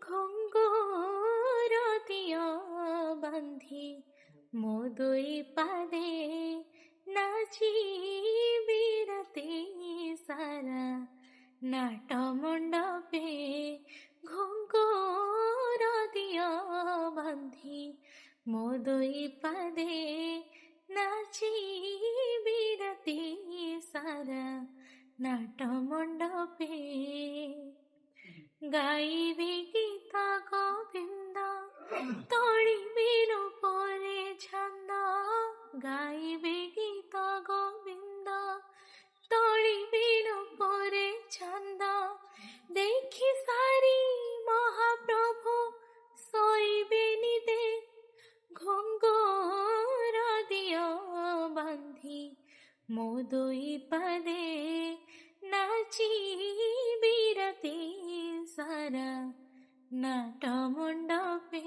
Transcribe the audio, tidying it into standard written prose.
ঘঙ্গরতীয় বান্ধি মোদই পাদে নাচিবি রাতে সারা নাট মণ্ডপে ঘঙ্গরতীয় বান্ধি মোদই পাদে নাচিবি রাতে সারা নাট মণ্ডপে গাইবি গীতা গোবিন্দ তড়িবির উপরে ছন্দ গাইবি গীতা গোবিন্দ তড়িবির উপরে ছন্দ দেখি সারি মহাপ্রভু শোইবে নিদে ঘঙ্গর দিও বান্ধি মোদই পাদে নাচিবি রাতে সারা নাট মণ্ডপে।